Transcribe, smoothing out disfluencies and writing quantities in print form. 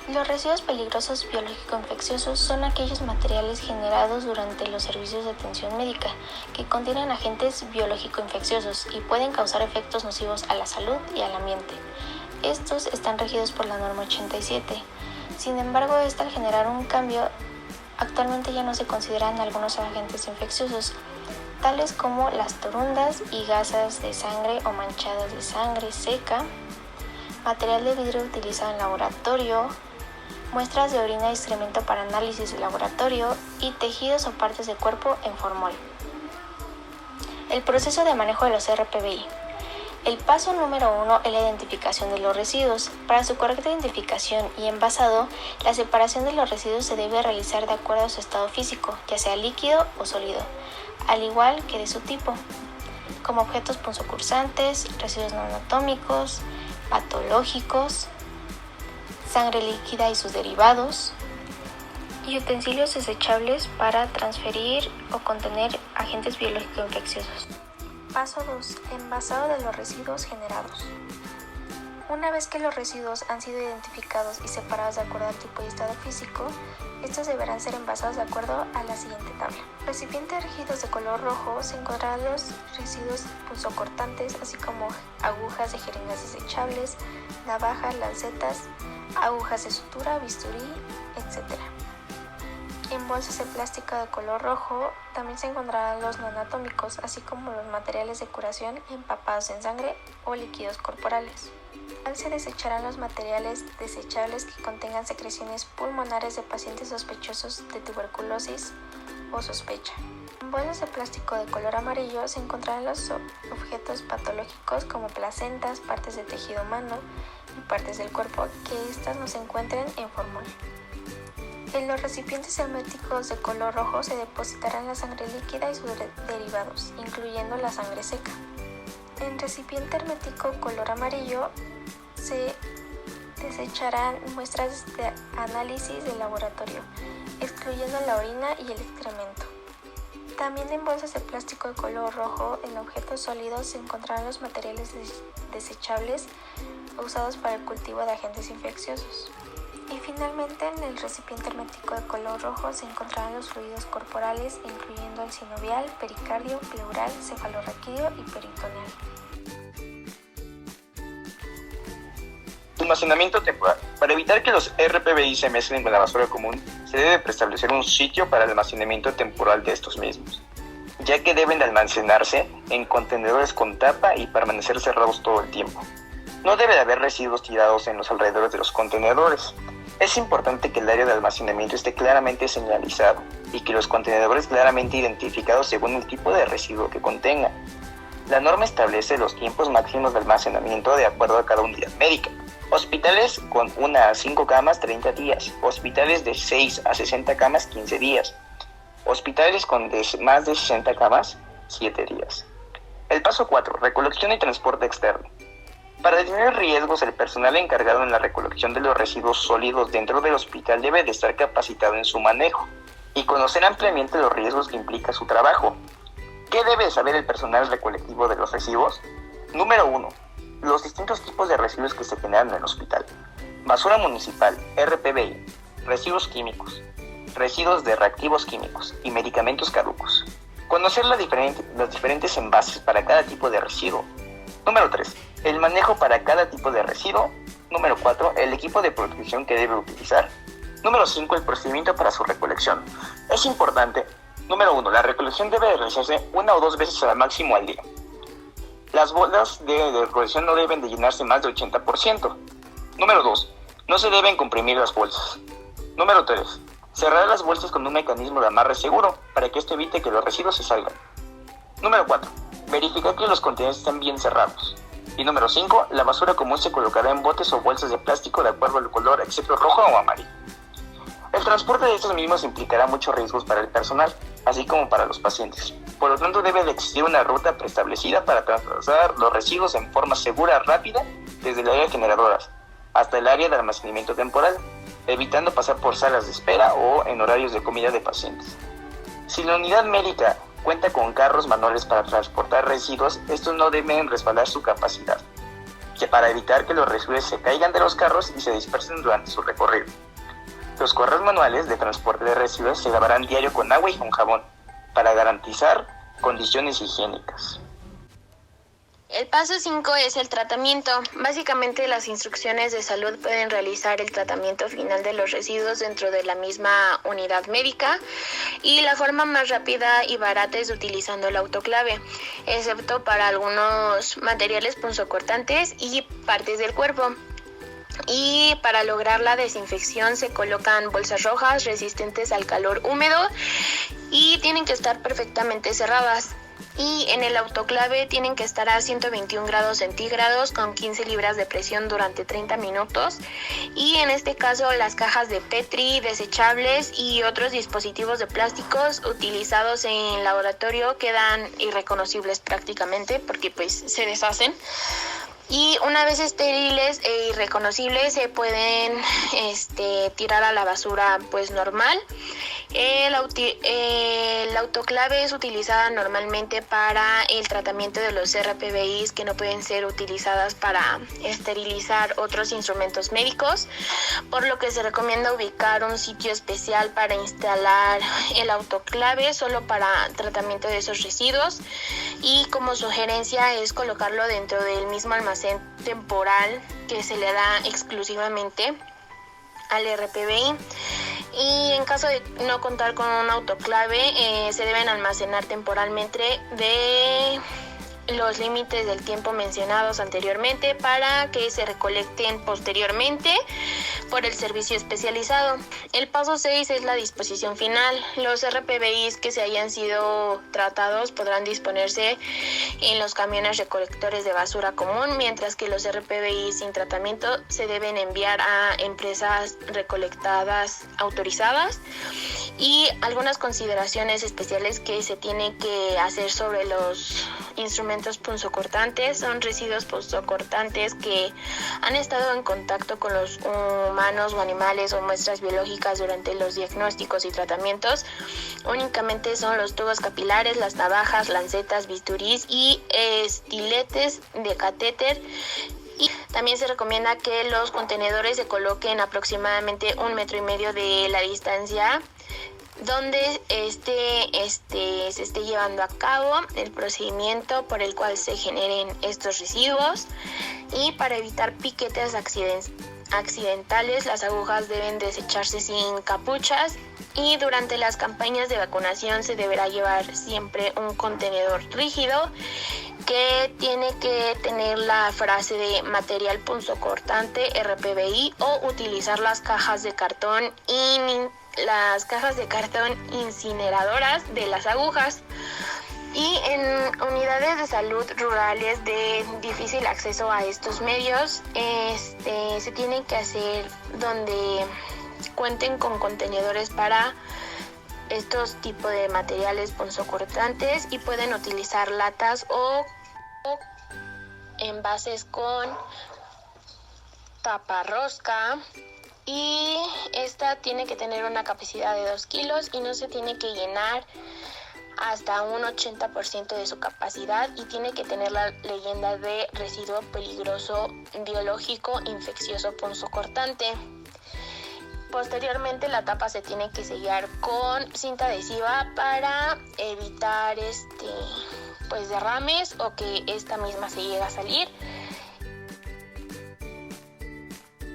Los residuos peligrosos biológico-infecciosos son aquellos materiales generados durante los servicios de atención médica que contienen agentes biológico-infecciosos y pueden causar efectos nocivos a la salud y al ambiente. Estos están regidos por la norma 87. Sin embargo, al generar un cambio, actualmente ya no se consideran algunos agentes infecciosos, tales como las torundas y gasas de sangre o manchadas de sangre seca, material de vidrio utilizado en laboratorio, muestras de orina y excremento para análisis de laboratorio y tejidos o partes del cuerpo en formol. El proceso de manejo de los RPBI. El paso número 1 es la identificación de los residuos. Para su correcta identificación y envasado, la separación de los residuos se debe realizar de acuerdo a su estado físico, ya sea líquido o sólido, al igual que de su tipo, como objetos punzocursantes, residuos no anatómicos, patológicos, sangre líquida y sus derivados, y utensilios desechables para transferir o contener agentes biológicos infecciosos. Paso 2. Envasado de los residuos generados. Una vez que los residuos han sido identificados y separados de acuerdo al tipo y estado físico, estos deberán ser envasados de acuerdo a la siguiente tabla. Recipientes rígidos de color rojo se encontrarán los residuos punzocortantes, así como agujas de jeringas desechables, navajas, lancetas, agujas de sutura, bisturí, etc. En bolsas de plástico de color rojo también se encontrarán los no anatómicos, así como los materiales de curación empapados en sangre o líquidos corporales. Se desecharán los materiales desechables que contengan secreciones pulmonares de pacientes sospechosos de tuberculosis o sospecha. En bolsas de plástico de color amarillo se encontrarán los objetos patológicos como placentas, partes de tejido humano y partes del cuerpo que éstas no se encuentren en formol. En los recipientes herméticos de color rojo se depositarán la sangre líquida y sus derivados, incluyendo la sangre seca. En recipiente hermético color amarillo se desecharán muestras de análisis de laboratorio, excluyendo la orina y el excremento. También en bolsas de plástico de color rojo, en objetos sólidos se encontrarán los materiales desechables usados para el cultivo de agentes infecciosos. Y finalmente, en el recipiente hermético de color rojo se encontrarán los fluidos corporales, incluyendo el sinovial, pericardio, pleural, cefalorraquídeo y peritoneal. Almacenamiento temporal. Para evitar que los RPBI se mezclen con la basura común, se debe preestablecer un sitio para el almacenamiento temporal de estos mismos, ya que deben de almacenarse en contenedores con tapa y permanecer cerrados todo el tiempo. No debe de haber residuos tirados en los alrededores de los contenedores. Es importante que el área de almacenamiento esté claramente señalizado y que los contenedores claramente identificados según el tipo de residuo que contengan. La norma establece los tiempos máximos de almacenamiento de acuerdo a cada unidad médica. Hospitales con 1 a 5 camas, 30 días. Hospitales de 6 a 60 camas, 15 días. Hospitales con más de 60 camas, 7 días. El paso 4. Recolección y transporte externo. Para disminuir riesgos, el personal encargado en la recolección de los residuos sólidos dentro del hospital debe de estar capacitado en su manejo y conocer ampliamente los riesgos que implica su trabajo. ¿Qué debe saber el personal recolectivo de los residuos? Número 1. Los distintos tipos de residuos que se generan en el hospital. Basura municipal, RPBI, residuos químicos, residuos de reactivos químicos y medicamentos caducos. Conocer los diferentes envases para cada tipo de residuo. Número 3. El manejo para cada tipo de residuo. Número 4. El equipo de protección que debe utilizar. Número 5. El procedimiento para su recolección. Es importante. Número 1. La recolección debe realizarse 1 o 2 veces al máximo al día. Las bolsas de recolección no deben de llenarse más de 80%. Número 2. No se deben comprimir las bolsas. Número 3. Cerrar las bolsas con un mecanismo de amarre seguro para que esto evite que los residuos se salgan. Número 4. Verificar que los contenedores están bien cerrados. Y número 5. La basura común se colocará en botes o bolsas de plástico de acuerdo al color, excepto rojo o amarillo. El transporte de estos mismos implicará muchos riesgos para el personal, así como para los pacientes. Por lo tanto, debe de existir una ruta preestablecida para trasladar los residuos en forma segura, rápida, desde el área de generadoras hasta el área de almacenamiento temporal, evitando pasar por salas de espera o en horarios de comida de pacientes. Si la unidad médica cuenta con carros manuales para transportar residuos, estos no deben respaldar su capacidad. que para evitar que los residuos se caigan de los carros y se dispersen durante su recorrido. Los correos manuales de transporte de residuos se lavarán diario con agua y con jabón para garantizar condiciones higiénicas. El paso 5 es el tratamiento. Básicamente las instrucciones de salud pueden realizar el tratamiento final de los residuos dentro de la misma unidad médica y la forma más rápida y barata es utilizando el autoclave, excepto para algunos materiales punzocortantes y partes del cuerpo. Y para lograr la desinfección se colocan bolsas rojas resistentes al calor húmedo y tienen que estar perfectamente cerradas. Y en el autoclave tienen que estar a 121 grados centígrados con 15 libras de presión durante 30 minutos. Y en este caso las cajas de Petri, desechables y otros dispositivos de plásticos utilizados en laboratorio quedan irreconocibles prácticamente porque pues se deshacen. Y una vez estériles e irreconocibles se pueden tirar a la basura pues normal. El autoclave es utilizada normalmente para el tratamiento de los RPBIs que no pueden ser utilizadas para esterilizar otros instrumentos médicos, por lo que se recomienda ubicar un sitio especial para instalar el autoclave solo para tratamiento de esos residuos y como sugerencia es colocarlo dentro del mismo almacén temporal que se le da exclusivamente al RPBI. Y en caso de no contar con un autoclave, se deben almacenar temporalmente de los límites del tiempo mencionados anteriormente para que se recolecten posteriormente por el servicio especializado. El paso 6 es la disposición final. Los RPBIs que se hayan sido tratados podrán disponerse en los camiones recolectores de basura común, mientras que los RPBIs sin tratamiento se deben enviar a empresas recolectadas autorizadas. Y algunas consideraciones especiales que se tienen que hacer sobre los instrumentos punzocortantes son residuos punzocortantes que han estado en contacto con los humanos o animales o muestras biológicas durante los diagnósticos y tratamientos. Únicamente son los tubos capilares, las navajas, lancetas, bisturís y estiletes de catéter. Y también se recomienda que los contenedores se coloquen aproximadamente 1,5 metros de la distancia donde se esté llevando a cabo el procedimiento por el cual se generen estos residuos. Y para evitar piquetes accidentales, las agujas deben desecharse sin capuchas y durante las campañas de vacunación se deberá llevar siempre un contenedor rígido que tiene que tener la frase de material punzocortante RPBI o utilizar las cajas de cartón incineradoras de las agujas. Y en unidades de salud rurales de difícil acceso a estos medios, se tienen que hacer donde cuenten con contenedores para estos tipos de materiales punzocortantes y pueden utilizar latas o envases con taparrosca. Y esta tiene que tener una capacidad de 2 kilos y no se tiene que llenar hasta un 80% de su capacidad y tiene que tener la leyenda de residuo peligroso biológico infeccioso punzocortante. Posteriormente la tapa se tiene que sellar con cinta adhesiva para evitar derrames o que esta misma se llegue a salir.